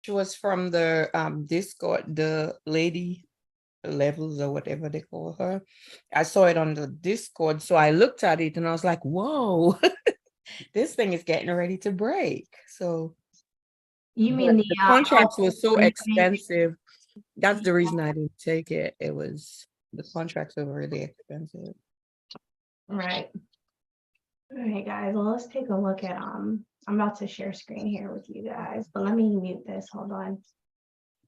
was from the Discord, the lady levels or whatever they call her. I saw it on the Discord, so I looked at it and I was like, whoa, this thing is getting ready to break. So You mean the the contracts were so range? expensive. That's the reason I didn't take it. It was the contracts were really expensive. Right. All right, guys. Well, let's take a look at I'm about to share screen here with you guys, but let me mute this. Hold on.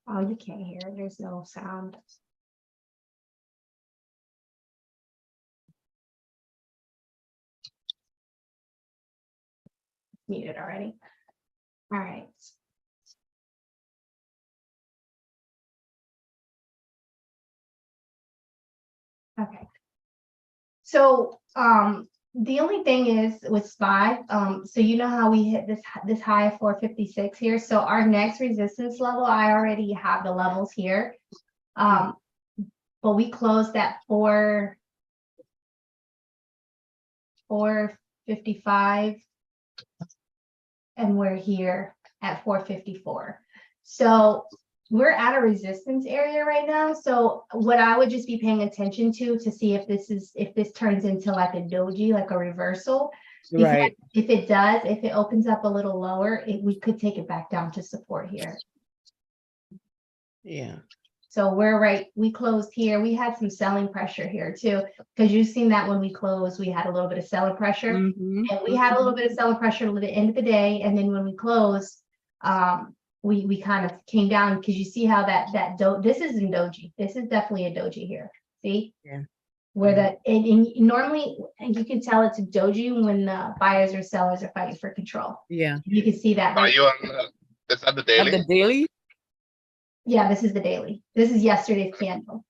Oh, you can't hear. There's no sound. Muted already. All right. Okay. So the only thing is with SPY, so you know how we hit this high of 456 here. So our next resistance level, I already have the levels here. But we closed at 455, and we're here at 454. So we're at a resistance area right now. So what I would just be paying attention to see if this turns into like a doji, like a reversal. Because Right. if it does, if it opens up a little lower, we could take it back down to support here. Yeah. So we closed here. We had some selling pressure here too, because you've seen that when we closed, we had a little bit of selling pressure. And we had a little bit of selling pressure at the end of the day. And then when we closed, we kind of came down, because you see how this isn't doji. This is definitely a doji here. See? Yeah. Where normally you can tell it's a doji when the buyers or sellers are fighting for control. Yeah. You can see that. Are you on is that the daily? The daily? Yeah, this is the daily. This is yesterday's candle.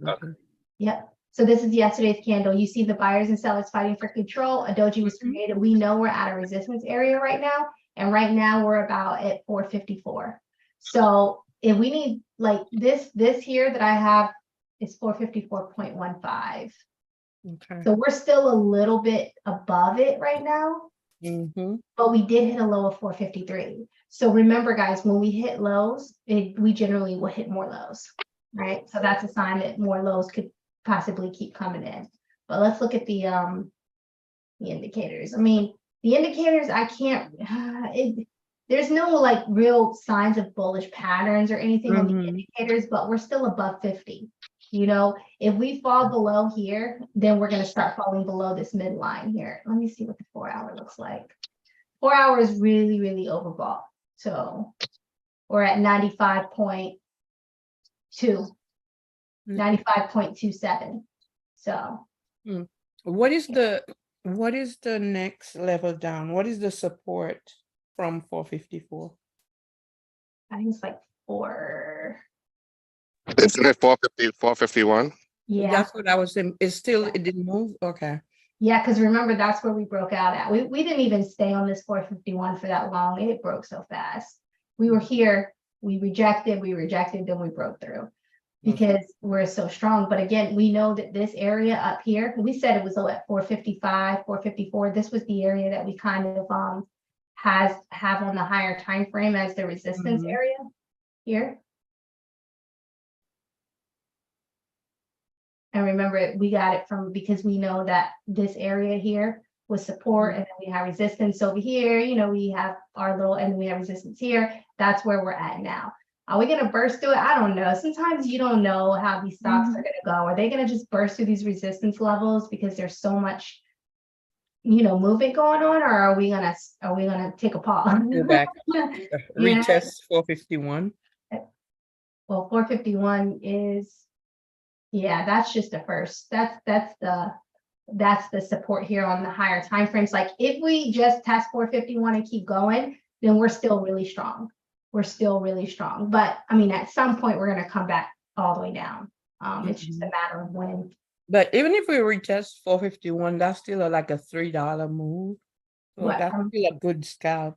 Okay. Yep. So this is yesterday's candle. You see the buyers and sellers fighting for control. A doji was created. We know we're at a resistance area right now. And right now we're about at 454. So if we need like this here that I have is 454.15. Okay. So we're still a little bit above it right now. But we did hit a low of 453. So remember, guys, when we hit lows, we generally will hit more lows, right? So that's a sign that more lows could possibly keep coming in. But let's look at the indicators. I mean, the indicators, I can't. There's no like real signs of bullish patterns or anything on the indicators, but we're still above 50. You know, if we fall below here, then we're going to start falling below this midline here. Let me see what the 4 hour looks like. 4 hours really, really overbought. So we're at 95.2, 95.27. So what is the next level down? What is the support from 454? I think it's like 4. Isn't it 450, 451? Yeah. That's what I was saying. It didn't move. Okay. Yeah, because remember, that's where we broke out at. We didn't even stay on this 451 for that long. It broke so fast. We were here, we rejected, then we broke through because we're so strong. But again, we know that this area up here, we said it was at 455, 454. This was the area that we kind of have on the higher time frame as the resistance area here. And remember, we got it because we know that this area here was support, and then we have resistance over here. You know, we have our little, and we have resistance here. That's where we're at now. Are we going to burst through it? I don't know. Sometimes you don't know how these stocks are going to go. Are they going to just burst through these resistance levels because there's so much, you know, movement going on, or are we gonna take a pause? Go back. Retest 451. Well, 451 is. Yeah, that's just the first. That's the support here on the higher time frames. Like if we just test 451 and keep going, then we're still really strong. We're still really strong. But I mean, at some point we're going to come back all the way down. It's just a matter of when. But even if we retest 451, that's still like a $3 move. So that's still a good scalp.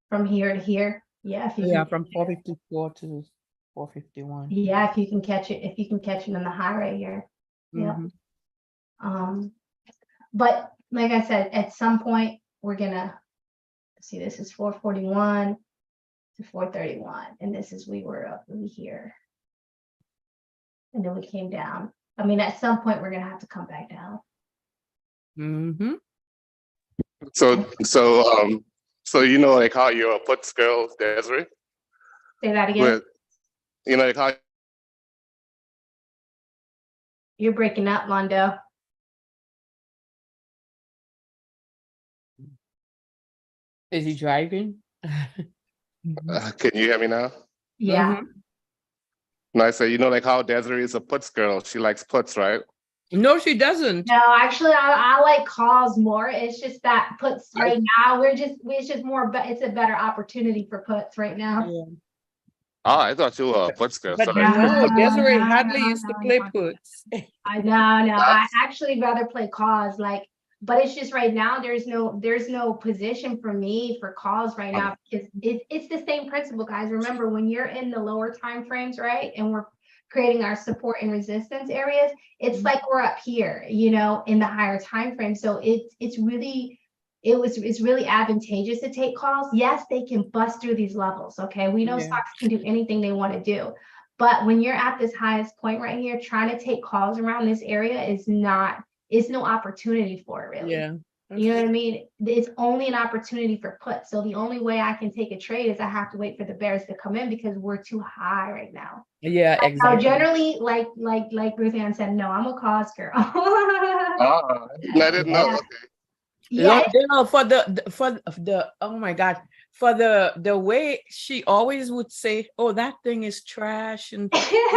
From here to here. Yeah. From 454 to 451. Yeah, if you can catch it, in the high right here. Yeah. But like I said, at some point we're gonna see, this is 441. to 431, and this is we were up here, and then we came down. I mean, at some point we're gonna have to come back down. Mm-hmm. So you know, like how you're a puts girl, Desiree? Say that again. With, you know, like how You're breaking up, Londo. Is he driving? can you hear me now? Yeah. Mhm. No, I say, you know, like how Desiree is a puts girl. She likes puts, right? No, she doesn't. No, actually, I like calls more. It's just that puts right now. It's just more, but it's a better opportunity for puts right now. Yeah. Oh, I thought you were a puts girl. But Sorry. no, Desiree No, Hadley no, used to no, play no. puts. I know. I actually rather play calls, like, but it's just right now there's no position for me for calls right now because it's the same principle, guys. Remember, when you're in the lower time frames, right, and we're creating our support and resistance areas, it's like we're up here, you know, in the higher time frame. So it's really advantageous to take calls. Yes, they can bust through these levels. Okay, we know stocks can do anything they want to do. But when you're at this highest point right here, trying to take calls around this area is no opportunity for it, really. Yeah. You know what I mean? It's only an opportunity for puts. So the only way I can take a trade is I have to wait for the bears to come in because we're too high right now. Yeah, Now, exactly. generally, like Ruth Ann said, no, I'm a calls girl. I didn't know. Okay. Yeah. For the oh my God, for the way she always would say, oh, that thing is trash, and you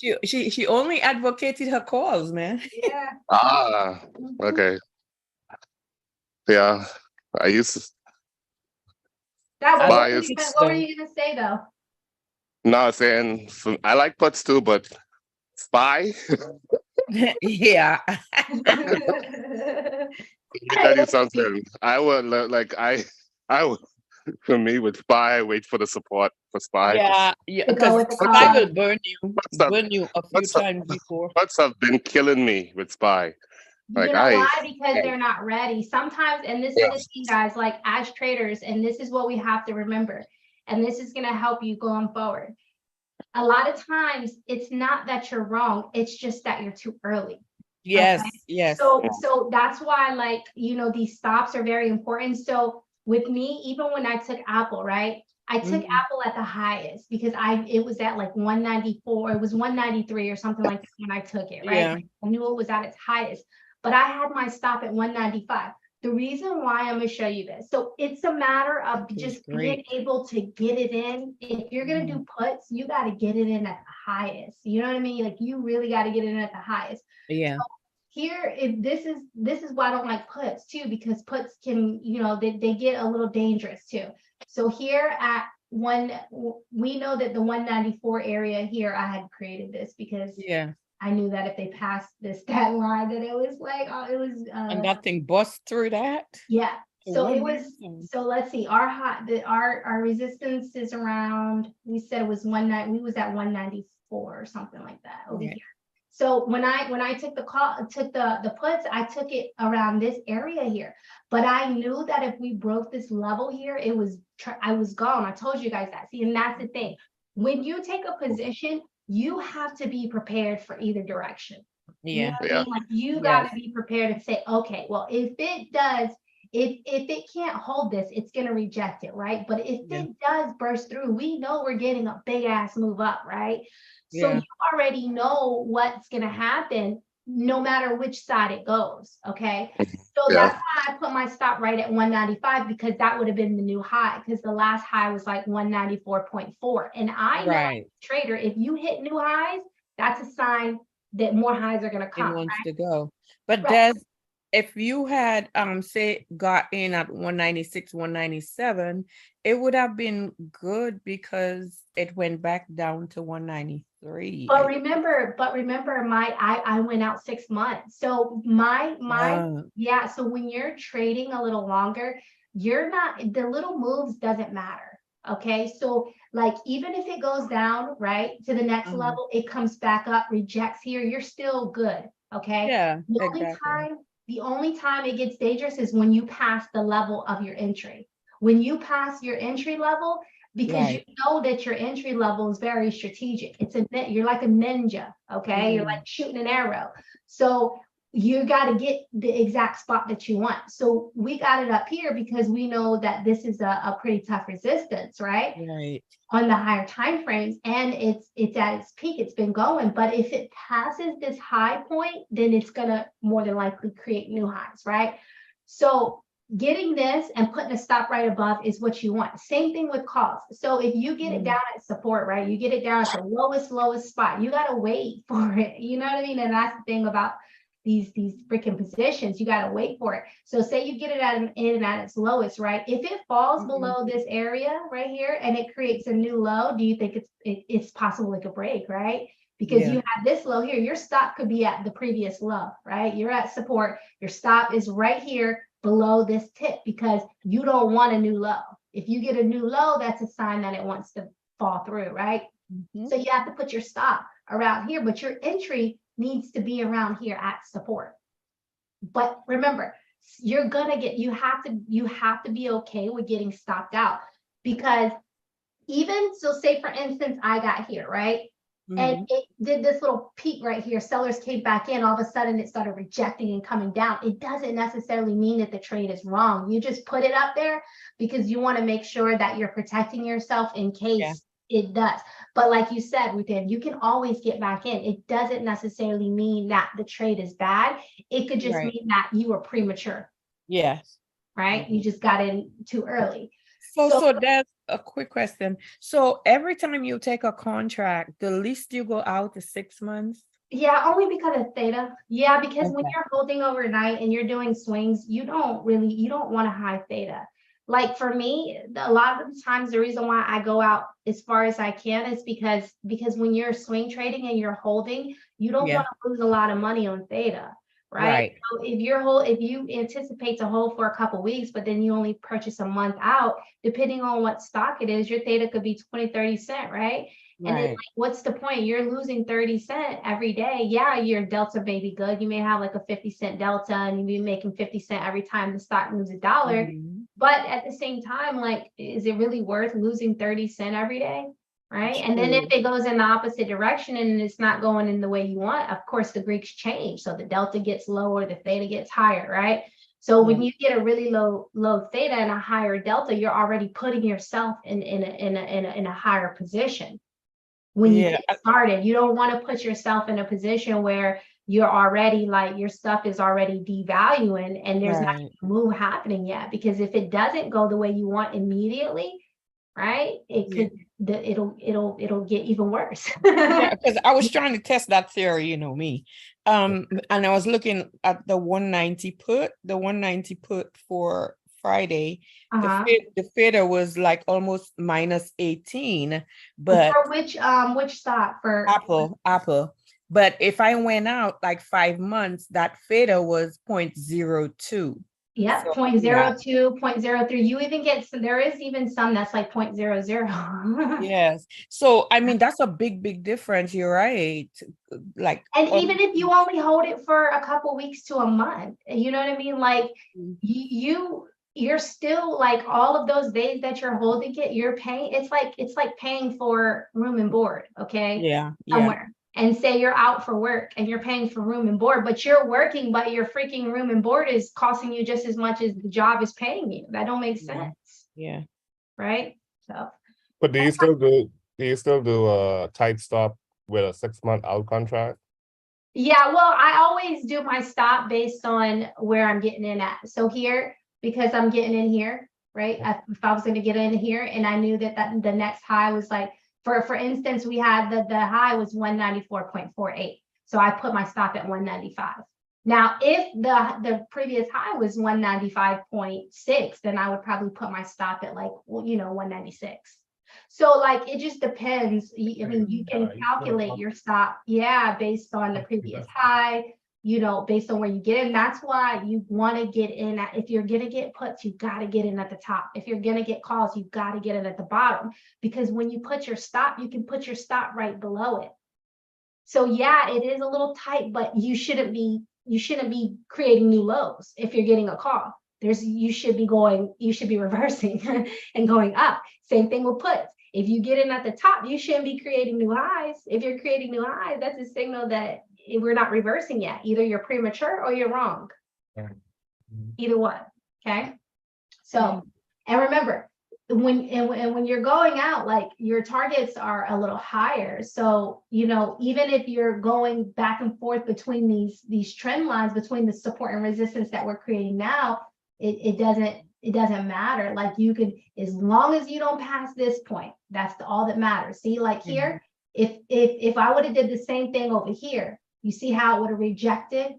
know, she only advocated her calls, man. Yeah. Okay. Yeah, I used to. What buy were is- you gonna say though? No, saying I like puts too, but spy. Yeah. Let me tell you something. I would I would, for me with spy, wait for the support for spy. Yeah, To go with because the spy call. will burn you a few times before. Puts have been killing me with spy. Like You know why? Because they're not ready. Sometimes, and this is the thing, guys, like as traders, and this is what we have to remember, and this is going to help you going forward. A lot of times, it's not that you're wrong. It's just that you're too early. Yes, Okay? yes. So that's why, like, you know, these stops are very important. So with me, even when I took Apple, right? I took Apple at the highest because it was at like 194. It was 193 or something like that when I took it, right? Yeah. I knew it was at its highest, but I had my stop at 195. The reason why I'm going to show you this. So it's a matter of just being able to get it in. If you're going to do puts, you got to get it in at the highest. You know what I mean? Like you really got to get it in at the highest. Yeah. So here, if this is why I don't like puts too, because puts can, you know, they get a little dangerous too. So here at we know that the 194 area here, I had created this because I knew that if they passed that line, that it was like, and that thing bust through that. Yeah. So it was, so let's see, our resistance is around, we said it was we was at 194 or something like that over here. So when I took the puts, I took it around this area here, but I knew that if we broke this level here, I was gone. I told you guys that. See, and that's the thing. When you take a position, you have to be prepared for either direction. You know what I mean? Like you got to be prepared to say, okay, well, if it if it can't hold this, it's going to reject it, right? But if it does burst through, we know we're getting a big ass move up, right? So you already know what's going to happen no matter which side it goes, okay? So that's why I put my stop right at 195 because that would have been the new high because the last high was like 194.4. And I know as a trader, if you hit new highs, that's a sign that more highs are going to come. It wants to go. But if you had say got in at 196, 197, it would have been good because it went back down to 193. But remember, I went out 6 months. So so when you're trading a little longer, the little moves doesn't matter. Okay. So like, even if it goes down, right, to the next level, it comes back up, rejects here, you're still good. Okay. Yeah. The only time it gets dangerous is when you pass the level of your entry. When you pass your entry level, because you know that your entry level is very strategic. You're like a ninja, okay? You're like shooting an arrow. So you got to get the exact spot that you want. So we got it up here because we know that this is a pretty tough resistance, right? Right. On the higher time frames, and it's at its peak. It's been going, but if it passes this high point, then it's gonna more than likely create new highs, right? So getting this and putting a stop right above is what you want. Same thing with calls. So if you get it down at support, right, you get it down at the lowest spot, you got to wait for it. You know what I mean? And that's the thing about these freaking positions. You got to wait for it. So say you get it at its lowest, right? If it falls below this area right here and it creates a new low, do you think it's possible it could break, right? Because you have this low here, your stop could be at the previous low, right? You're at support, your stop is right here below this tip because you don't want a new low. If you get a new low, that's a sign that it wants to fall through, right? So you have to put your stop around here, but your entry needs to be around here at support. But remember, you have to be okay with getting stopped out, because even so, say for instance, I got here, right? And it did this little peak right here. Sellers came back in. All of a sudden, it started rejecting and coming down. It doesn't necessarily mean that the trade is wrong. You just put it up there because you want to make sure that you're protecting yourself in case it does. But like you said, Ruthann, you can always get back in. It doesn't necessarily mean that the trade is bad. It could just mean that you were premature. Yes. Right? You just got in too early. So that's a quick question. So every time you take a contract, the least you go out is 6 months? Yeah, only because of theta. Yeah, because when you're holding overnight and you're doing swings, you don't want a high theta. Like for me, a lot of the times the reason why I go out as far as I can is because when you're swing trading and you're holding, you don't want to lose a lot of money on theta. Right. So if you anticipate to hold for a couple weeks, but then you only purchase a month out, depending on what stock it is, your theta could be 20-30 cent, right? And then like, what's the point? You're losing 30 cent every day. Yeah, your delta may be good. You may have like a 50 cent delta and you'll be making 50 cent every time the stock moves $1. But at the same time, like, is it really worth losing 30 cent every day? Right. And then if it goes in the opposite direction and it's not going in the way you want, of course, the Greeks change. So the delta gets lower, the theta gets higher, right? So when you get a really low theta and a higher delta, you're already putting yourself in a higher position. When you get started, you don't want to put yourself in a position where you're already like your stuff is already devaluing and there's not a move happening yet. Because if it doesn't go the way you want immediately, right, it'll get even worse. Because I was trying to test that theory, you know me. And I was looking at the 190 put for Friday. The theta was like almost minus 18, but for which stock? For Apple. But if I went out like 5 months, that theta was 0.02. Yeah, so, 0.02, 0.03. You even get there is even some that's like 0.00. Yes. So I mean that's a big difference. You're right. Like, and even if you only hold it for a couple weeks to a month, you know what I mean? Like you're still like all of those days that you're holding it, you're paying. It's like paying for room and board, okay? Somewhere. And say you're out for work and you're paying for room and board, but you're working, but your freaking room and board is costing you just as much as the job is paying you. That don't make sense. Yeah. Right. So. But do you still do a tight stop with a 6 month out contract? Yeah. Well, I always do my stop based on where I'm getting in at. So here, because I'm getting in here, right? If I was going to get in here and I knew that the next high was like, for instance, we had the high was 194.48. So I put my stop at 195. Now, if the previous high was 195.6, then I would probably put my stop at like, 196. So like, it just depends. I mean, you can calculate your stop, based on the previous high, based on where you get in. That's why you want to get in if you're going to get puts, you got to get in at the top. If you're going to get calls, you got to get in at the bottom, because when you put your stop, you can put your stop right below it. So yeah, it is a little tight, but you shouldn't be creating new lows if you're getting a call. you should be reversing and going up. Same thing with puts. If you get in at the top, you shouldn't be creating new highs. If you're creating new highs, that's a signal that we're not reversing yet. Either you're premature or you're wrong. Either one. Okay. So, and remember, when you're going out, like your targets are a little higher. So, even if you're going back and forth between these trend lines, between the support and resistance that we're creating now, it doesn't matter. Like you could, as long as you don't pass this point, that's all that matters. See, like here, if I would have did the same thing over here, you see how it would have rejected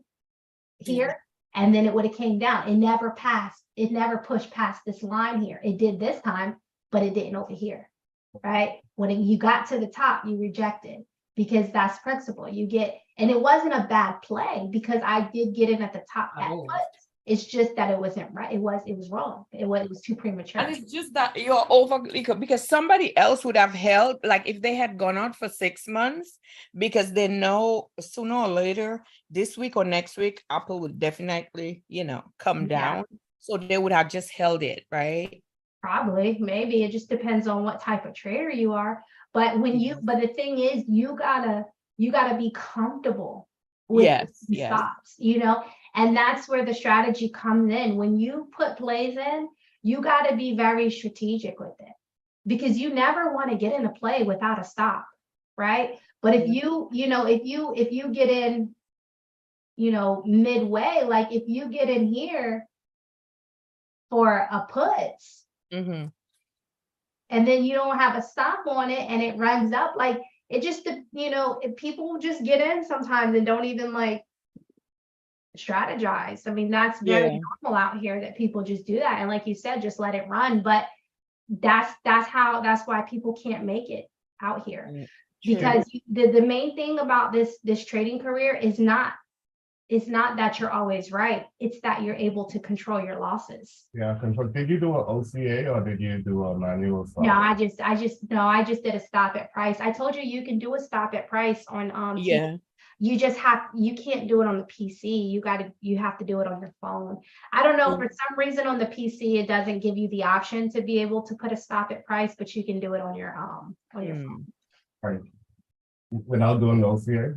here, and then it would have came down. It never passed. It never pushed past this line here. It did this time, but it didn't over here, right? When you got to the top, you rejected, because that's principle. You get, and it wasn't a bad play because I did get in at the top at puts. It's just that it wasn't right. It was wrong. It was too premature. And it's just that you're over, because somebody else would have held, like if they had gone out for 6 months, because they know sooner or later, this week or next week, Apple would definitely, come down. So they would have just held it, right? Probably, maybe. It just depends on what type of trader you are. But but the thing is, you gotta be comfortable with stops, and that's where the strategy comes in. When you put plays in, you got to be very strategic with it, because you never want to get in a play without a stop, right? But if you get in, midway, like if you get in here for a puts, and then you don't have a stop on it and it runs up, like it just, if people just get in sometimes and don't even like strategize. I mean, that's very normal out here that people just do that. And like you said, just let it run. But that's why people can't make it out here. Because the main thing about this trading career is not that you're always right. It's that you're able to control your losses. Yeah, control. Did you do an OCA or did you do a manual stop? No, I just did a stop at price. I told you can do a stop at price on you can't do it on the PC. You have to do it on your phone. I don't know, for some reason on the PC it doesn't give you the option to be able to put a stop at price, but you can do it on your phone. Right. Without doing the OCA,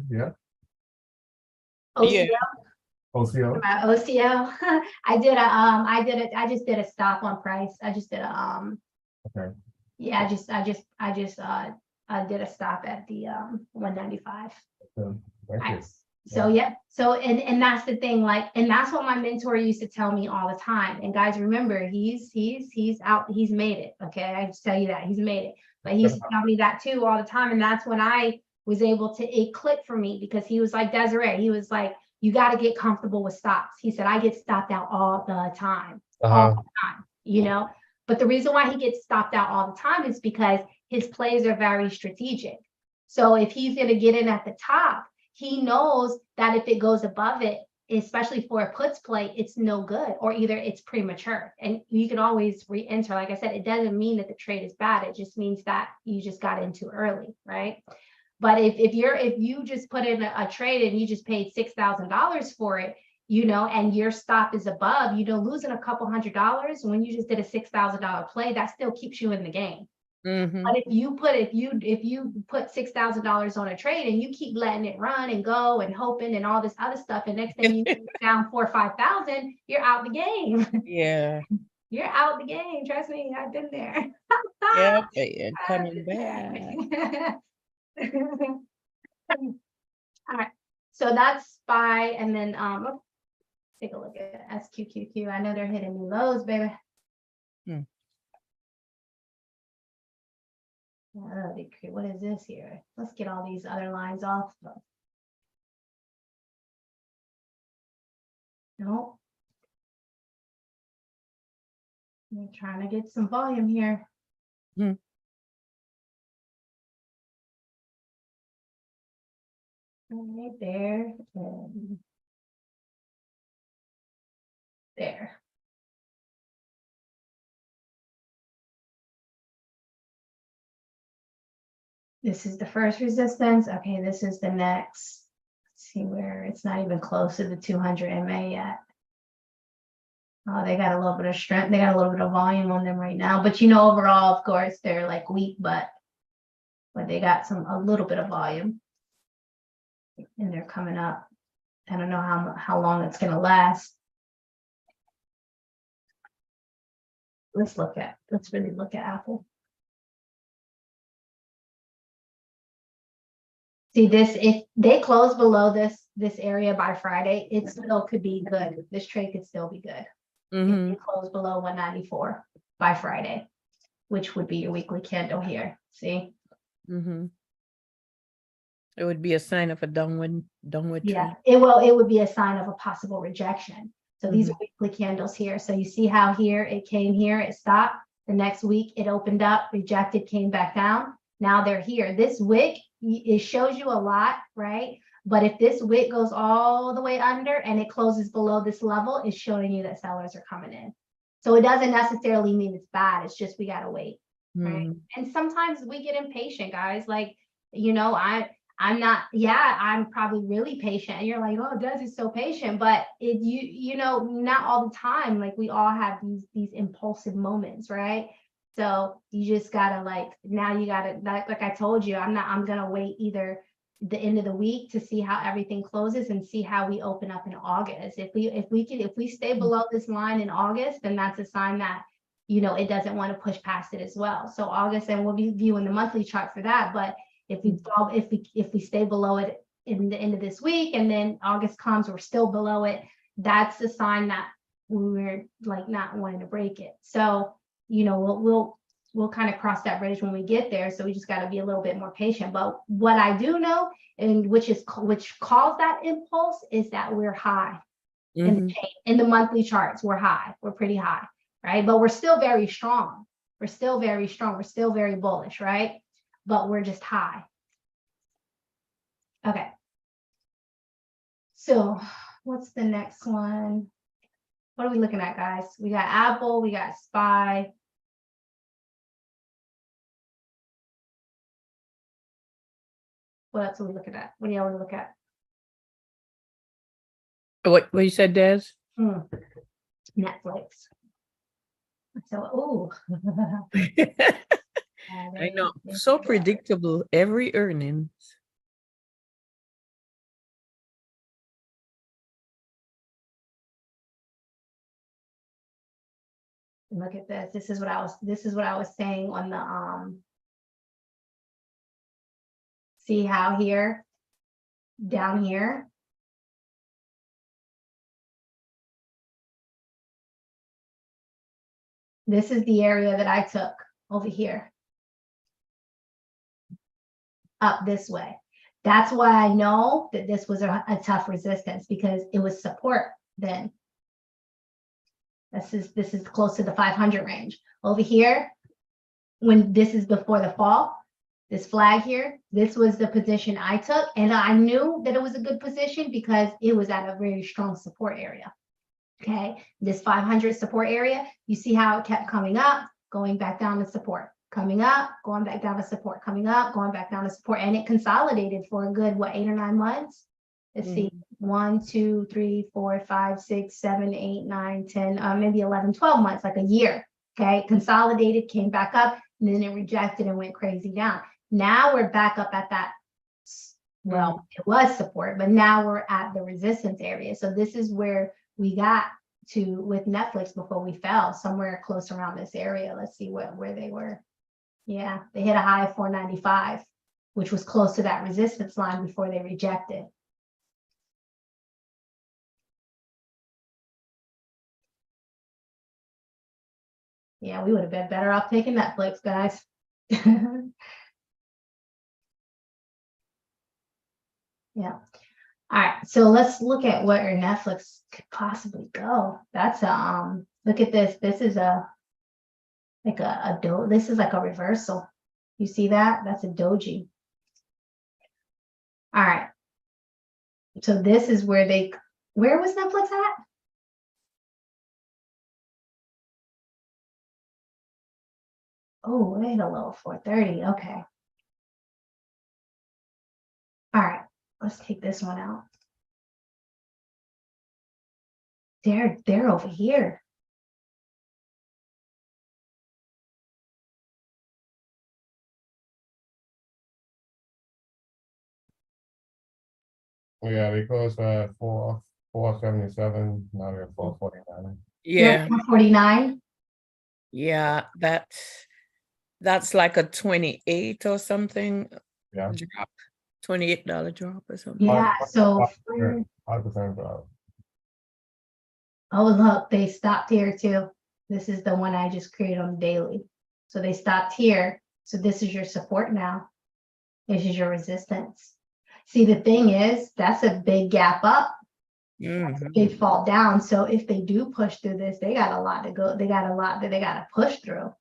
OCO? OCO? OCO. I just did a stop on price. I just did a okay. Yeah, I did a stop at the 195. So and that's the thing, like, and that's what my mentor used to tell me all the time. And guys, remember, he's out, he's made it. Okay, I just tell you that he's made it. But he used to tell me that too all the time, and that's when I was able to, it clicked for me, because he was like, Desiree, he was like, you got to get comfortable with stops. He said, I get stopped out all the time, all the time, But the reason why he gets stopped out all the time is because his plays are very strategic. So if he's going to get in at the top, he knows that if it goes above it, especially for a puts play, it's no good, or either it's premature. And you can always re-enter. Like I said, it doesn't mean that the trade is bad. It just means that you just got in too early, right? But if you just put in a trade and you just paid $6,000 for it, and your stop is above, losing a couple $100 when you just did a $6,000 play, that still keeps you in the game. But if you put $6,000 on a trade and you keep letting it run and go and hoping and all this other stuff, and next thing you down 4,000 or 5,000, you're out the game. Yeah. You're out the game. Trust me, I've been there. And coming back. All right, so that's SPY, and then let's take a look at SQQQ. I know they're hitting new lows, baby. What is this here? Let's get all these other lines off. No, I'm trying to get some volume here. Right there and there. This is the first resistance. Okay, this is the next. Let's see where it's not even close to the 200 MA yet. They got a little bit of strength. They got a little bit of volume on them right now. But you know, overall, of course, they're like weak, but they got a little bit of volume. And they're coming up. I don't know how long it's gonna last. Let's really look at Apple. See this, if they close below this area by Friday, it still could be good. This trade could still be good. If they close below 194 by Friday, which would be your weekly candle here. See? It would be a sign of a downward Yeah, trend. it would be a sign of a possible rejection. So these are weekly candles here. So you see how here it came here, it stopped. The next week it opened up, rejected, came back down. Now they're here. This wick, it shows you a lot, right? But if this wick goes all the way under and it closes below this level, it's showing you that sellers are coming in. So it doesn't necessarily mean it's bad. It's just we gotta wait, right? And sometimes we get impatient, guys. Like, you know, I'm not, yeah, I'm probably really patient. And you're like, oh, Des is so patient, but you know, not all the time. Like we all have these impulsive moments, right? So you just gotta now you gotta, like I told you, I'm gonna wait either the end of the week to see how everything closes and see how we open up in August. If we stay below this line in August, then that's a sign that, you know, it doesn't want to push past it as well. So August, and we'll be viewing the monthly chart for that. But if we stay below it in the end of this week and then August comes, we're still below it, that's the sign that we're like not wanting to break it. So, you know, we'll kind of cross that bridge when we get there. So we just got to be a little bit more patient. But what I do know, and which caused that impulse, is that we're high in the chain. In the monthly charts, we're high. We're pretty high, right? But we're still very strong. We're still very strong. We're still very bullish, right? But we're just high. Okay. So what's the next one? What are we looking at, guys? We got Apple, we got SPY. What else are we looking at? What do y'all want to look at? What you said, Des? Netflix. So, oh. I know, so predictable every earnings. Look at this. This is what I was saying on the see how here, down here. This is the area that I took over here. Up this way. That's why I know that this was a tough resistance, because it was support then. This is close to the 500 range. Over here, when this is before the fall, this flag here, this was the position I took. And I knew that it was a good position because it was at a very strong support area. Okay, this 500 support area, you see how it kept coming up, going back down to support, coming up, going back down to support, coming up, going back down to support, and it consolidated for a good, what, 8 or 9 months? Let's see, 1, 2, 3, 4, 5, 6, 7, 8, 9, 10, maybe 11, 12 months, like a year. Okay, consolidated, came back up, and then it rejected and went crazy down. Now we're back up at that, well, it was support, but now we're at the resistance area. So this is where we got to with Netflix before we fell, somewhere close around this area. Let's see where they were. Yeah, they hit a high of 495, which was close to that resistance line before they rejected. Yeah, we would have been better off taking Netflix, guys. Yeah. All right, so let's look at where Netflix could possibly go. That's look at this. This is this is like a reversal. You see that? That's a doji. All right. So this is where where was Netflix at? Oh, they hit a low of 430. Okay. All right, let's take this one out. They're over here. Yeah, because 477, now we're 449. Yeah, 49. yeah, that's like a 28 or something Yeah. drop, $28 drop or something. Yeah, so 5% drop. oh look, they stopped here too. This is the one I just created on the daily. So they stopped here. So this is your support now. This is your resistance. See, the thing is, that's a big gap up, Mhm. big fall down. So if they do push through this, they got a lot to go. They got a lot that they got to push through.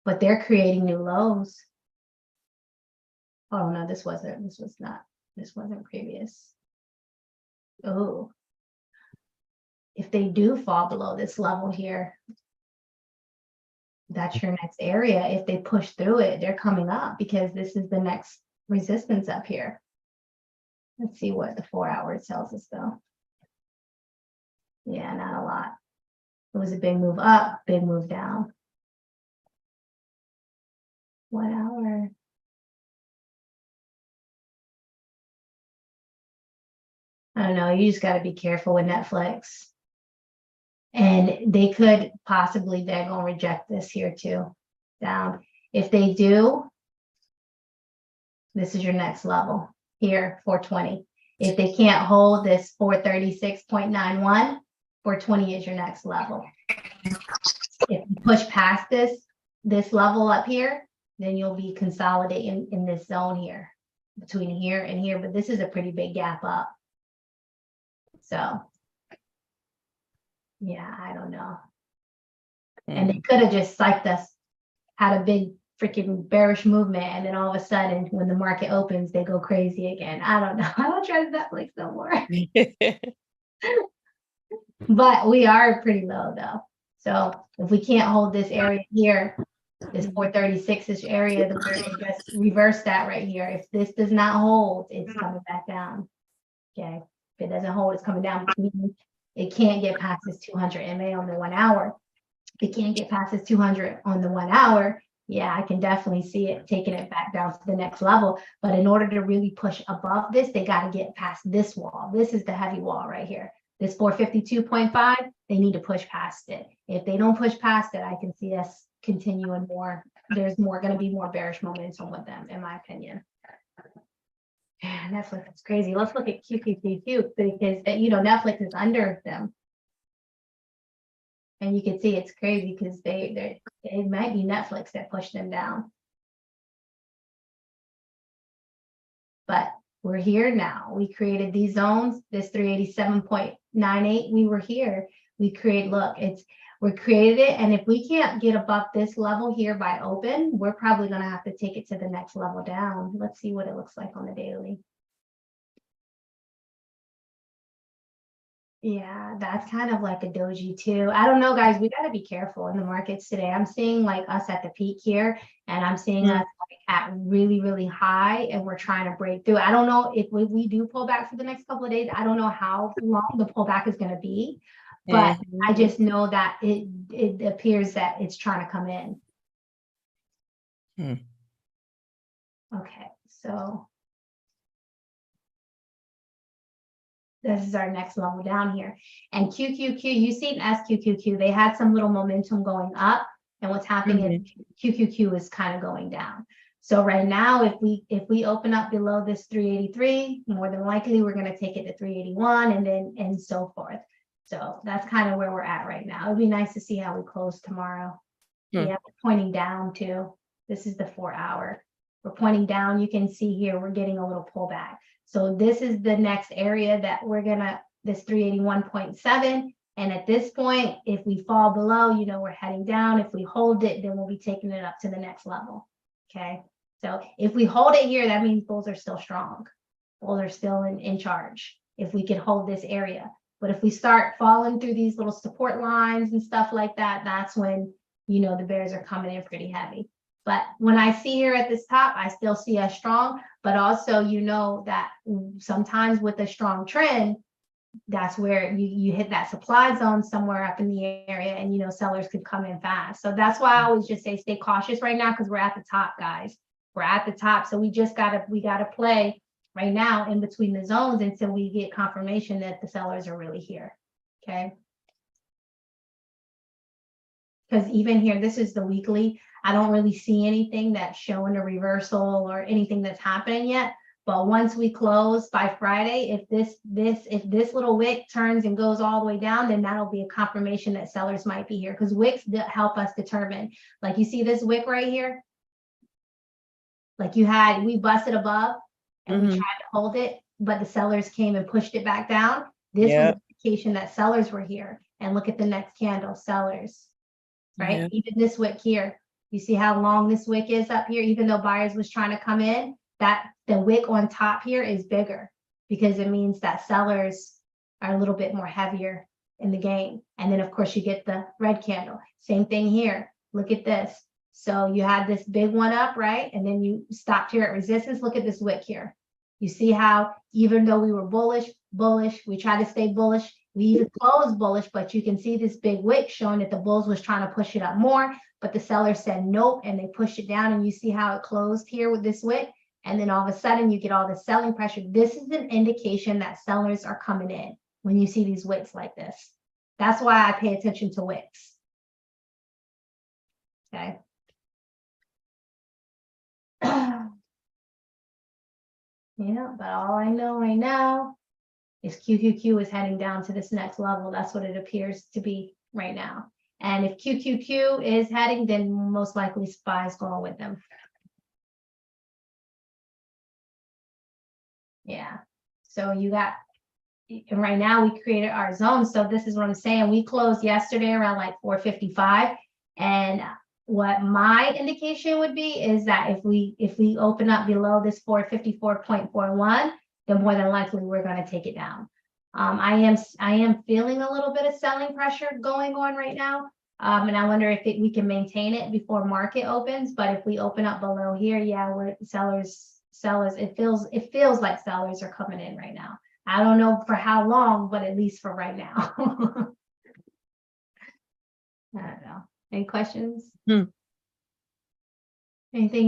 But they're creating new lows. Oh no, this wasn't previous. Oh, if they do fall below this level here, that's your next area. If they push through it, they're coming up because this is the next resistance up here. Let's see what the 4 hour tells us though. Yeah, not a lot. It was a big move up, big move down. 1 hour. I don't know. You just got to be careful with Netflix. And they could possibly, they're going to reject this here too, down. If they do, this is your next level here, 420. If they can't hold this 436.91, 420 is your next level. If you push past this level up here, then you'll be consolidating in this zone here, between here and here. But this is a pretty big gap up. So, yeah, I don't know. And they could have just psyched us, had a big freaking bearish movement, and then all of a sudden, when the market opens, they go crazy again. I don't know. I don't trust Netflix no more. But we are pretty low though. So if we can't hold this area here, this 436-ish area, then we're gonna just reverse that right here. If this does not hold, it's coming back down. Okay. If it doesn't hold, it's coming down. It can't get past this 200 MA on the 1 hour. If it can't get past this 200 on the 1 hour, yeah, I can definitely see it taking it back down to the next level. But in order to really push above this, they got to get past this wall. This is the heavy wall right here. This 452.5, they need to push past it. If they don't push past it, I can see us continuing more. There's going to be more bearish momentum with them, in my opinion. And Netflix is crazy. Let's look at QQQQ because Netflix is under them. And you can see it's crazy because it might be Netflix that pushed them down. But we're here now. We created these zones, this 387.98, we were here. We create, we created it. And if we can't get above this level here by open, we're probably going to have to take it to the next level down. Let's see what it looks like on the daily. Yeah, that's kind of like a doji too. I don't know, guys. We got to be careful in the markets today. I'm seeing like us at the peak here, and I'm seeing us like at really, really high, and we're trying to break through. I don't know if we do pull back for the next couple of days. I don't know how long the pullback is going to be, but I just know that it appears that it's trying to come in. Okay, so this is our next level down here. And QQQ, you see an SQQQ, they had some little momentum going up, and what's happening is QQQ is kind of going down. So right now, if we open up below this 383, more than likely we're going to take it to 381 and so forth. So that's kind of where we're at right now. It'd be nice to see how we close tomorrow. Yeah, we're pointing down too. This is the 4 hour. We're pointing down. You can see here we're getting a little pullback. So this is the next area that we're gonna, this 381.7. And at this point, if we fall below, we're heading down. If we hold it, then we'll be taking it up to the next level. Okay. So if we hold it here, that means bulls are still strong. Bulls are still in charge if we could hold this area. But if we start falling through these little support lines and stuff like that, that's when, the bears are coming in pretty heavy. But when I see here at this top, I still see us strong, but also, that sometimes with a strong trend, that's where you hit that supply zone somewhere up in the area, and, sellers could come in fast. So that's why I always just say, stay cautious right now, because we're at the top, guys. We're at the top. So we got to play right now in between the zones until we get confirmation that the sellers are really here. Okay. Because even here, this is the weekly. I don't really see anything that's showing a reversal or anything that's happening yet. But once we close by Friday, if this little wick turns and goes all the way down, then that'll be a confirmation that sellers might be here, because wicks help us determine. Like you see this wick right here, like we busted above and we tried to hold it, but the sellers came and pushed it back down. This was an indication that sellers were here. And look at the next candle, sellers, right? Even this wick here, you see how long this wick is up here, even though buyers was trying to come in, that the wick on top here is bigger, because it means that sellers are a little bit more heavier in the game. And then of course you get the red candle. Same thing here. Look at this. So you had this big one up, right? And then you stopped here at resistance. Look at this wick here. You see how even though we were bullish, we tried to stay bullish. We even closed bullish, but you can see this big wick showing that the bulls was trying to push it up more, but the seller said nope, and they pushed it down. And you see how it closed here with this wick. And then all of a sudden you get all the selling pressure. This is an indication that sellers are coming in when you see these wicks like this. That's why I pay attention to wicks. Okay. Yeah, but all I know right now is QQQ is heading down to this next level. That's what it appears to be right now. And if QQQ is heading, then most likely SPY is going with them. Yeah. So you got, and right now we created our zone. So this is what I'm saying. We closed yesterday around like 455. And what my indication would be is that if we open up below this 454.41, then more than likely we're going to take it down. I am feeling a little bit of selling pressure going on right now. And I wonder if we can maintain it before market opens. But if we open up below here, yeah, we're sellers, it feels like sellers are coming in right now. I don't know for how long, but at least for right now. I don't know. Any questions? Anything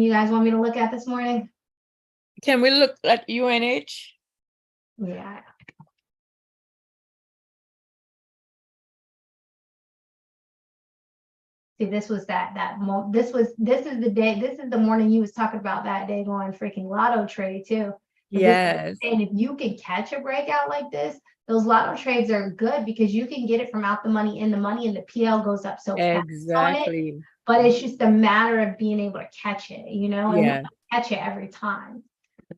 you guys want me to look at this morning? Can we look at UNH? Yeah. See, this was this is the day, this is the morning you was talking about that day going freaking lotto trade too. Yes. And if you can catch a breakout like this, those lotto trades are good because you can get it from out the money in the money, and the PL goes up so fast. Exactly. But it's just a matter of being able to catch it, you know, and Yeah. catch it every time.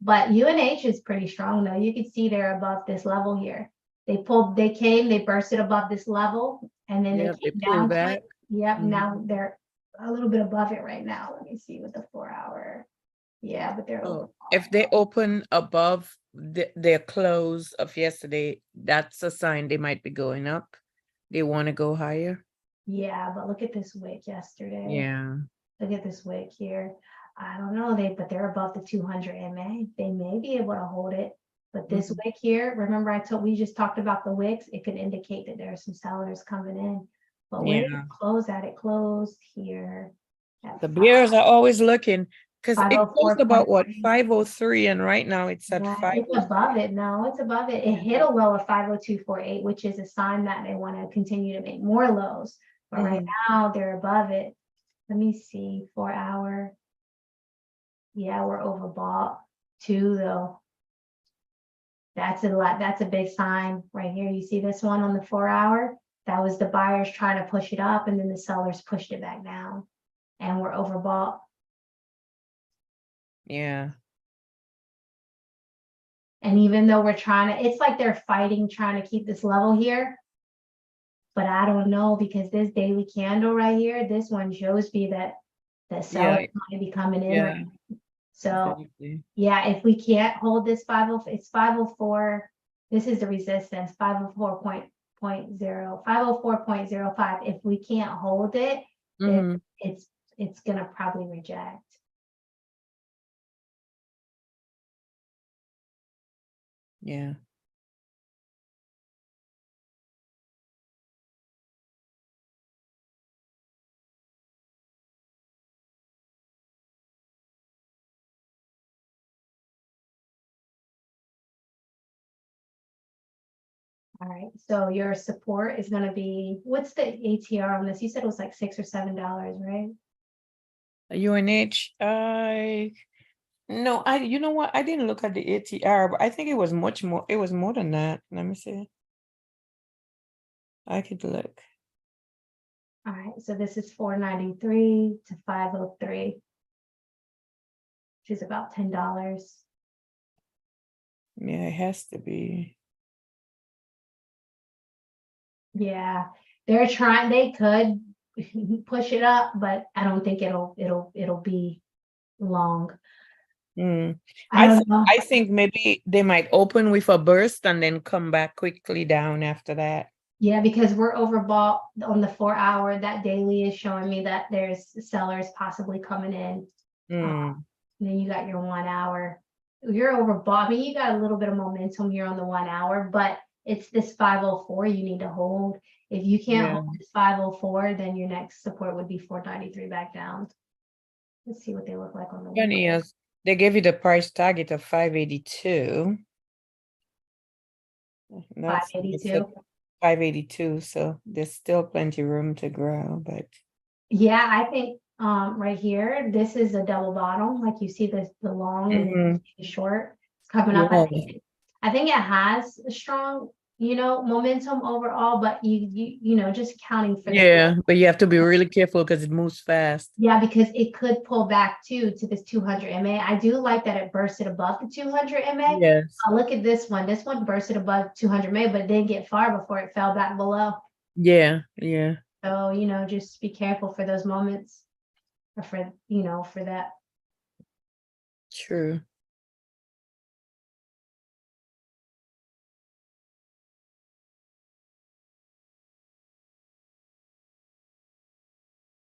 But UNH is pretty strong though. You can see they're above this level here. They bursted above this level, and then they came down back. Yep. Now they're a little bit above it right now. Let me see with the 4 hour. Yeah, but they're if they open above their close of yesterday, that's a sign they might be going up. They want to go higher. Yeah, but look at this wick yesterday. Yeah. Look at this wick here. I don't know, but they're above the 200 MA. They may be able to hold it. But this wick here, remember we just talked about the wicks. It could indicate that there are some sellers coming in. But where did it close at? It closed here. The bears are always looking, because it closed about 504.3. 503, and right now it's at 5. It's above it. No, it's above it. It hit a low of 502.48, which is a sign that they want to continue to make more lows. But right now they're above it. Let me see, 4 hour. Yeah, we're overbought too, though. That's a big sign right here. You see this one on the 4 hour? That was the buyers trying to push it up, and then the sellers pushed it back down, and we're overbought. Yeah. And even though we're it's like they're fighting, trying to keep this level here. But I don't know, because this daily candle right here, this one shows me that the sellers might be coming in right now. So yeah, if we can't hold this 50, it's 504. This is the resistance, 504.0, 504.05. If we can't hold it, then it's gonna probably reject. Yeah. All right, so your support is gonna be, what's the ATR on this? You said it was like $6 or $7, right? UNH, no, you know what? I didn't look at the ATR, but I think it was much more. It was more than that. Let me see. I could look. All right, so this is 493 to 503, which is about $10. Yeah, it has to be. Yeah, they're trying, they could push it up, but I don't think it'll be long. Mm. I don't know. I think maybe they might open with a burst and then come back quickly down after that. Yeah, because we're overbought on the 4 hour. That daily is showing me that there's sellers possibly coming in. And then you got your 1 hour. You're overbought. I mean, you got a little bit of momentum here on the 1 hour, but it's this 504 you need to hold. If you can't hold this 504, then your next support would be 493 back down. Let's see what they look like on the Funny is they gave you the price target of 582. That's 582. 582, so there's still plenty room to grow, but yeah, I think right here, this is a double bottom. Like you see the long and the short. It's coming up. I think it has a strong, momentum overall, but you know, just counting for but you have to be really careful because it moves fast. Yeah, because it could pull back to this 200 MA. I do like that it bursted above the 200 MA. Yes. Look at this one. This one bursted above 200 MA, but it didn't get far before it fell back below. Yeah. So, just be careful for those moments, or for that. True.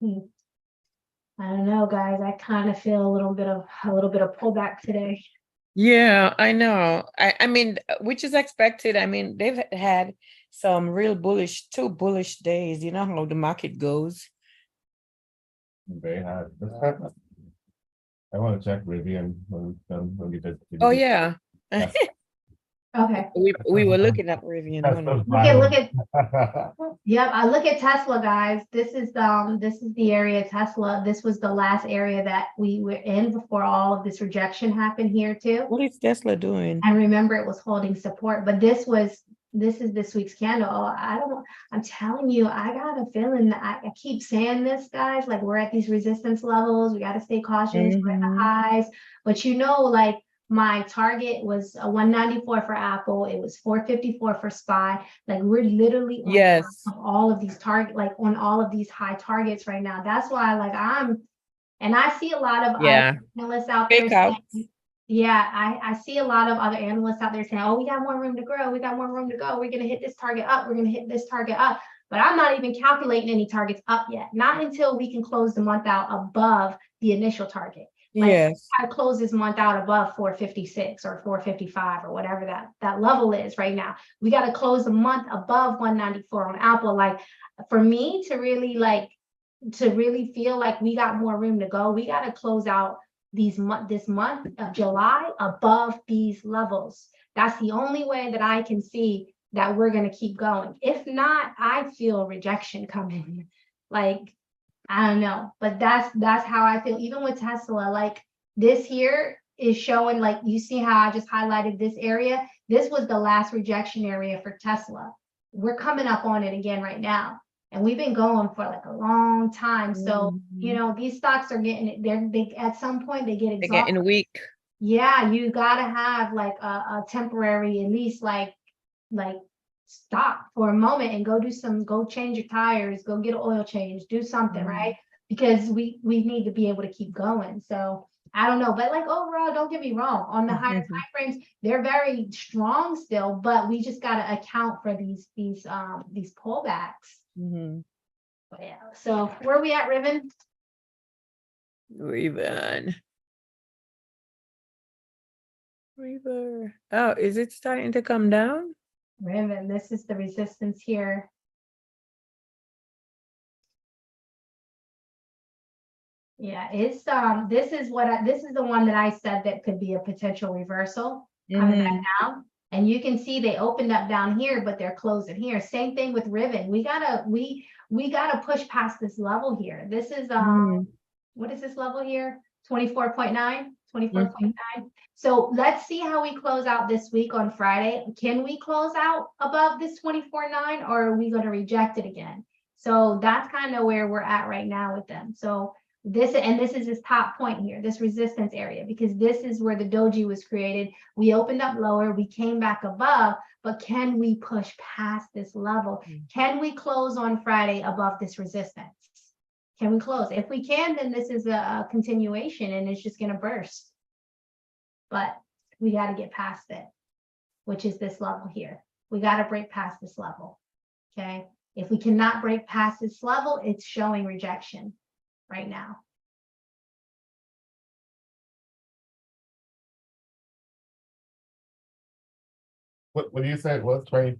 I don't know, guys. I kind of feel a little bit of pullback today. Yeah, I know. I mean, which is expected. I mean, they've had some real two bullish days. You know how the market goes. Very hard. I want to check Rivian when we did. Oh yeah. Okay. We were looking at Rivian. Look at yep, I look at Tesla, guys. This is the area Tesla. This was the last area that we were in before all of this rejection happened here too. What is Tesla doing? And remember, it was holding support, but this is this week's candle. I'm telling you, I got a feeling that I keep saying this, guys, like we're at these resistance levels. We got to stay cautious. We're at the highs, but like my target was a 194 for Apple. It was 454 for SPY. Like we're literally on all of these on all of these high targets right now. That's why and I see a lot of analysts out there saying, I see a lot of other analysts out there saying, oh, we got more room to grow. We got more room to go. We're going to hit this target up. We're going to hit this target up. But I'm not even calculating any targets up yet. Not until we can close the month out above the initial target. I close this month out above 456 or 455 or whatever that level is right now. We got to close the month above 194 on Apple. Like for me to really feel like we got more room to go, we got to close out this month of July above these levels. That's the only way that I can see that we're going to keep going. If not, I feel rejection coming. Like I don't know, but that's how I feel. Even with Tesla, like this here is showing, like you see how I just highlighted this area. This was the last rejection area for Tesla. We're coming up on it again right now, and we've been going for like a long time. So these stocks are getting it. They at some point they get exhausted. They're getting weak. Yeah, you gotta have like a temporary, at least like stop for a moment and go change your tires, go get an oil change, do something, right? Because we need to be able to keep going. So I don't know, but like overall, don't get me wrong, on the higher time frames, they're very strong still, but we just got to account for these pullbacks. But yeah, so where are we at, Riven? Oh, is it starting to come down? Riven, this is the resistance here. Yeah, it's this is the one that I said that could be a potential reversal coming back down. And you can see they opened up down here, but they're closing here. Same thing with Ribbon. We gotta push past this level here. This is what is this level here? 24.9, 24.9. So let's see how we close out this week on Friday. Can we close out above this 24.9, or are we going to reject it again? So that's kind of where we're at right now with them. So this is this top point here, this resistance area, because this is where the doji was created. We opened up lower, we came back above, but can we push past this level? Can we close on Friday above this resistance? Can we close? If we can, then this is a continuation and it's just going to burst. But we got to get past it, which is this level here. We got to break past this level. Okay. If we cannot break past this level, it's showing rejection right now. What do you say it was? 20?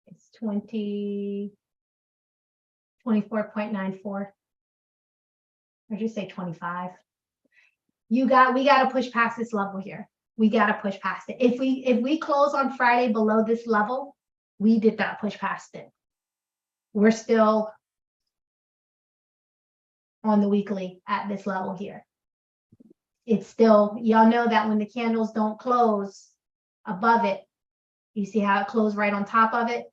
It's 24.94. Or just say 25. We got to push past this level here. We got to push past it. If we close on Friday below this level, we did not push past it. We're still on the weekly at this level here. It's still, y'all know that when the candles don't close above it, you see how it closed right on top of it?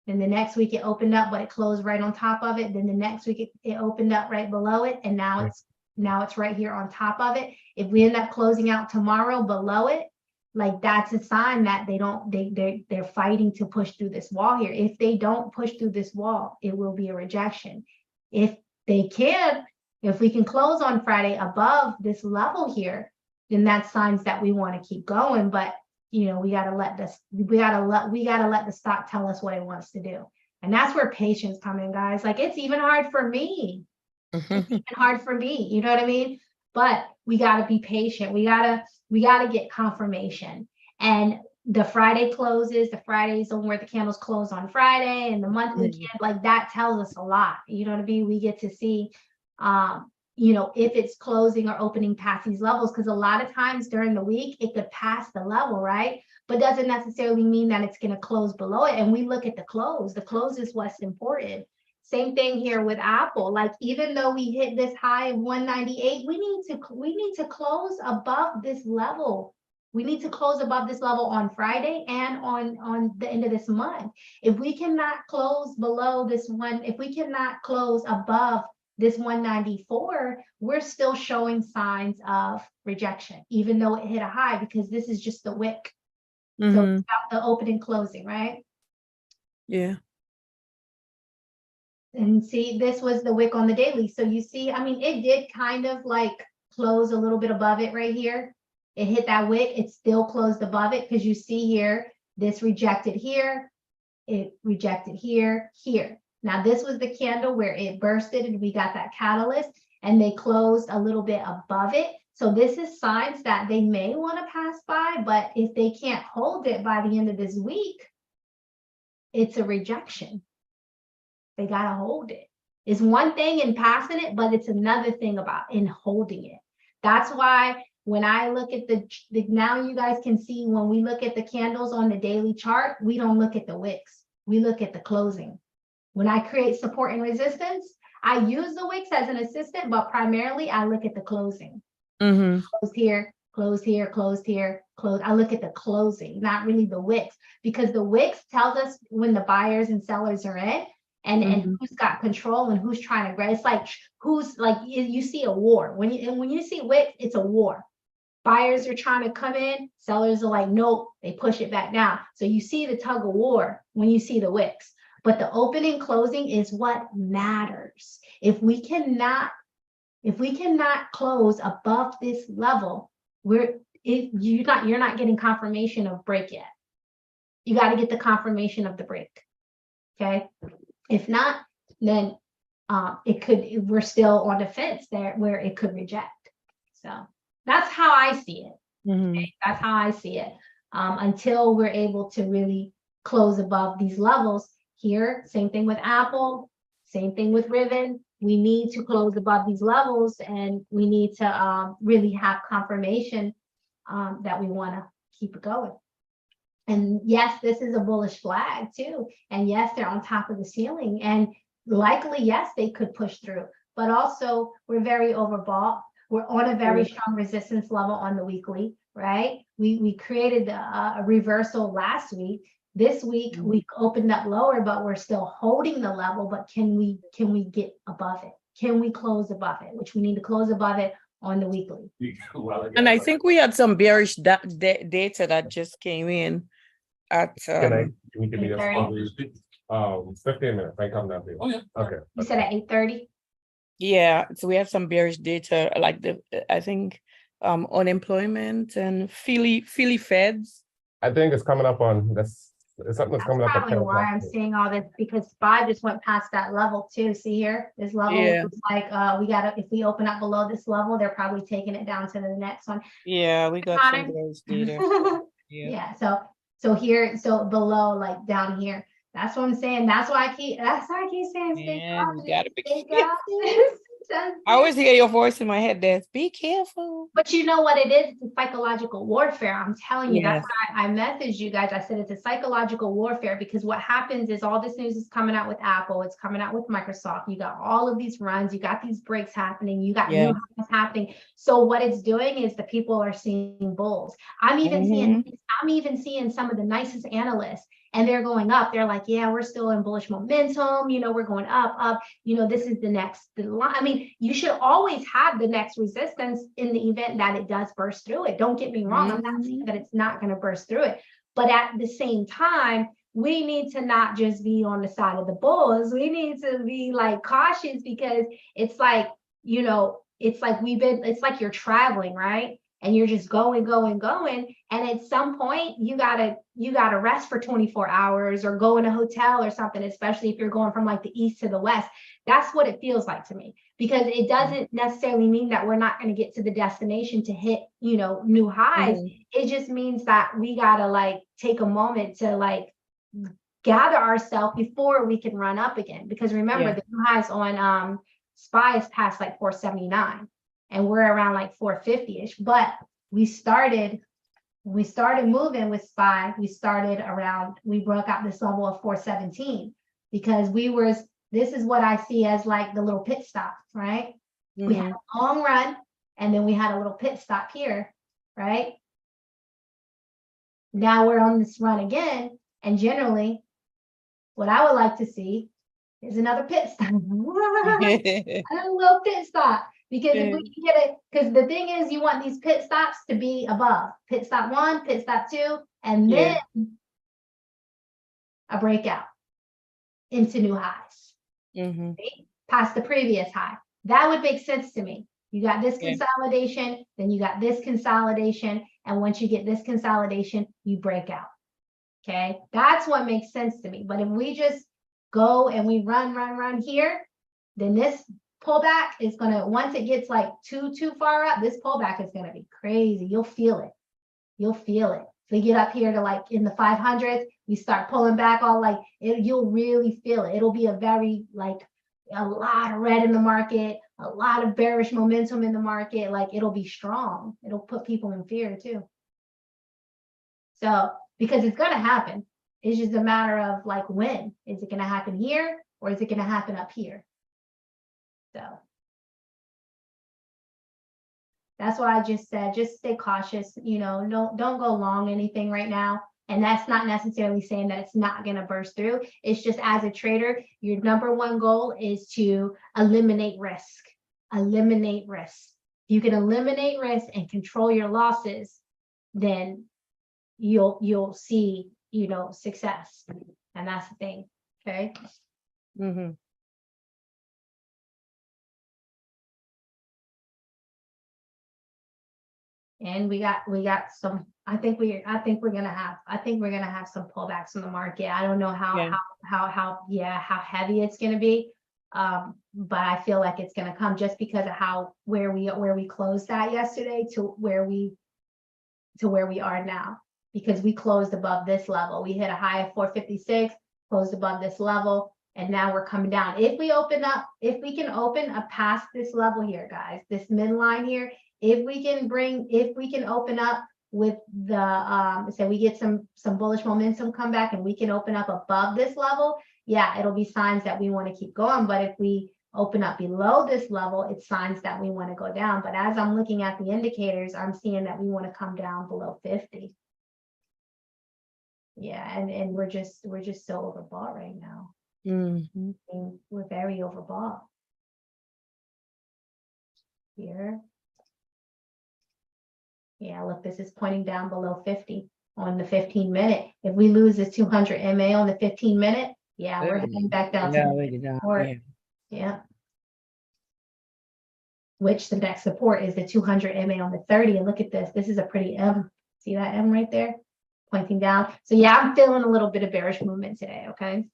Then the next week it opened up, but it closed right on top of it. Then the next week it opened up right below it, and now it's right here on top of it. If we end up closing out tomorrow below it, like that's a sign that they're fighting to push through this wall here. If they don't push through this wall, it will be a rejection. If we can close on Friday above this level here, then that's signs that we want to keep going. But you know, we gotta let the stock tell us what it wants to do. And that's where patience comes in, guys. Like, it's even hard for me. It's even hard for me, you know what I mean? But we gotta be patient. We gotta get confirmation. And the Friday closes, the Fridays on where the candles close on Friday, and the monthly candle, like that tells us a lot. You know what I mean? We get to see you know, if it's closing or opening past these levels, because a lot of times during the week, it could pass the level, right? But doesn't necessarily mean that it's going to close below it. And we look at the close. The close is what's important. Same thing here with Apple. Like, even though we hit this high of 198, we need to close above this level. We need to close above this level on Friday and on the end of this month. If we cannot close below this one, if we cannot close above this 194, we're still showing signs of rejection, even though it hit a high, because this is just the wick. So it's about the opening closing, right? Yeah. And see, this was the wick on the daily. So you see, I mean, it did kind of like close a little bit above it right here. It hit that wick, it still closed above it, because you see here, this rejected here, it rejected here, here. Now, this was the candle where it bursted and we got that catalyst, and they closed a little bit above it. So this is signs that they may want to pass by, but if they can't hold it by the end of this week, it's a rejection. They got to hold it. It's one thing in passing it, but it's another thing about in holding it. That's why when I look at now you guys can see when we look at the candles on the daily chart, we don't look at the wicks. We look at the closing. When I create support and resistance, I use the wicks as an assistant, but primarily I look at the closing. Close here, close here, closed here, close. I look at the closing, not really the wicks, because the wicks tells us when the buyers and sellers are in, and who's got control and who's trying to grab. It's like who's like you see a war. When you see wicks, it's a war. Buyers are trying to come in, sellers are like, nope, they push it back down. So you see the tug of war when you see the wicks. But the opening closing is what matters. If we cannot close above this level, you're not getting confirmation of break yet. You got to get the confirmation of the break. Okay. If not, then we're still on the fence there where it could reject. So that's how I see it. Okay? That's how I see it. Until we're able to really close above these levels. Here, same thing with Apple, same thing with Ribbon. we need to close above these levels, and we need to really have confirmation that we want to keep it going. And yes, this is a bullish flag too. And yes, they're on top of the ceiling. And likely, yes, they could push through. But also, we're very overbought. We're on a very strong resistance level on the weekly, right? We created a reversal last week. This week, we opened up lower, but we're still holding the level. But can we get above it? Can we close above it? Which we need to close above it on the weekly. And I think we had some bearish data that just came in at Can you give me a 8:30? 15 minutes, I come down to you. Oh, yeah. Okay. You said at 8:30? yeah, so we have some bearish data like I think unemployment and Philly feds. I think it's coming up on this. It's something that's coming up at Probably 10 why o'clock. I'm seeing all this, because SPY just went past that level too. See here, this level Yeah. looks like we gotta, if we open up below this level, they're probably taking it down to the next one. Yeah, we got some Connor? bearish data. Yeah, so here, so below, like down here, that's what I'm saying. That's why I keep saying stay Yeah, we gotta be stay careful. cautious. I always hear your voice in my head, Des. Be careful. But you know what it is? It's a psychological warfare. I'm telling you, Yes. that's why I messaged you guys. I said it's a psychological warfare, because what happens is all this news is coming out with Apple, it's coming out with Microsoft. You got all of these runs, you got these breaks happening, you got Yeah. new highs happening. So what it's doing is the people are seeing bulls. I'm even seeing some of the nicest analysts, and they're going up. They're like, yeah, we're still in bullish momentum. You know, we're going up. You know, this is the next line. I mean, you should always have the next resistance in the event that it does burst through it. Don't get me wrong. I'm not saying that it's not going to burst through it. But at the same time, we need to not just be on the side of the bulls. We need to be like cautious, because it's like, you know, it's like it's like you're traveling, right? And you're just going. And at some point you gotta rest for 24 hours or go in a hotel or something, especially if you're going from like the east to the west. That's what it feels like to me, because it doesn't necessarily mean that we're not going to get to the destination to hit, you know, new highs. It just means that we gotta like take a moment to like gather ourselves before we can run up again. Because remember, the new highs on SPY is past like 479. And we're around like 450-ish, but we started moving with SPY. We broke out this level of 417, because this is what I see as like the little pit stop, right? We had a long run, and then we had a little pit stop here, right? Now we're on this run again, and generally what I would like to see is another pit stop. Another little pit stop. Because if we can get it, because the thing is, you want these pit stops to be above pit stop 1, pit stop 2, and then a breakout into new highs, right? Past the previous high. That would make sense to me. You got this consolidation, then you got this consolidation, and once you get this consolidation, you break out. Okay, that's what makes sense to me. But if we just go and we run here, then this pullback is gonna, once it gets like too far up, this pullback is gonna be crazy. You'll feel it. If we get up here to like in the 500s, we start pulling back all like you'll really feel it. It'll be a very like a lot of red in the market, a lot of bearish momentum in the market. Like it'll be strong. It'll put people in fear too. So because it's gonna happen, it's just a matter of like when. Is it gonna happen here, or is it gonna happen up here? So that's why I just said, just stay cautious, you know, don't go long anything right now. And that's not necessarily saying that it's not going to burst through. It's just, as a trader, your number one goal is to eliminate risk. Eliminate risk. If you can eliminate risk and control your losses, then you'll see, you know, success. And that's the thing. Okay. And we got some, I think we're gonna have some pullbacks in the market. I don't know how heavy it's gonna be. But I feel like it's gonna come just because of where we closed at yesterday to where we are now, because we closed above this level. We hit a high of 456, closed above this level, And now we're coming down. If we open up, if we can open up past this level here, guys, this midline here, if we can open up with the, say we get some bullish momentum come back and we can open up above this level, yeah, it'll be signs that we want to keep going. But if we open up below this level, it's signs that we want to go down. But as I'm looking at the indicators, I'm seeing that we want to come down below 50. Yeah, and we're just so overbought right now. Mm-hmm. I mean, we're very overbought here. Yeah, look, this is pointing down below 50 on the 15-minute. If we lose this 200 MA on the 15-minute, yeah, we're heading back down to the next support. Yeah. Which the next support is the 200 MA on the 30. And look at this. This is a pretty M. See that M right there? Pointing down. So yeah, I'm feeling a little bit of bearish movement today. Okay.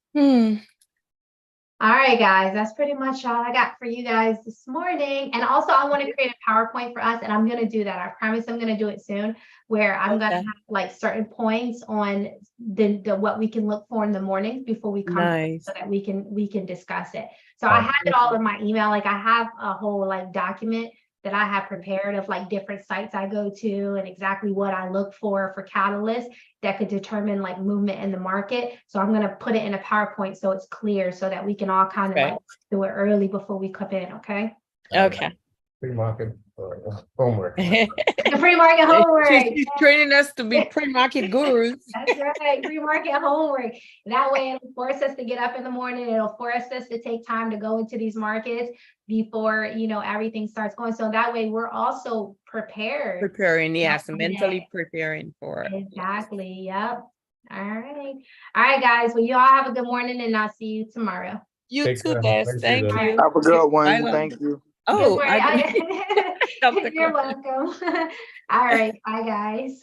All right, guys, that's pretty much all I got for you guys this morning. And also I want to create a PowerPoint for us, and I'm going to do that. I promise I'm going to do it soon, where I'm going to have like certain points on the what we can look for in the mornings before we come in, so that we can discuss it. So I have it all in my email. Like I have a whole like document that I have prepared of like different sites I go to and exactly what I look for catalysts that could determine like movement in the market. So I'm going to put it in a PowerPoint so it's clear, so that we can all kind of like do it early before we come in. Okay. Okay. Pre-market homework. The pre-market homework. She's training us to be pre-market gurus. That's right. Pre-market homework. That way it'll force us to get up in the morning. It'll force us to take time to go into these markets before, you know, everything starts going. So that way we're also prepared. Preparing, yes, mentally preparing for it. Exactly. Yep. All right. All right, guys. Well, you all have a good morning, and I'll see you tomorrow. You Take too, care. Des. Thank Thank you, you. Have a good one. Bye. Thank you. Oh, Good morning. You're welcome. All right. Bye, guys.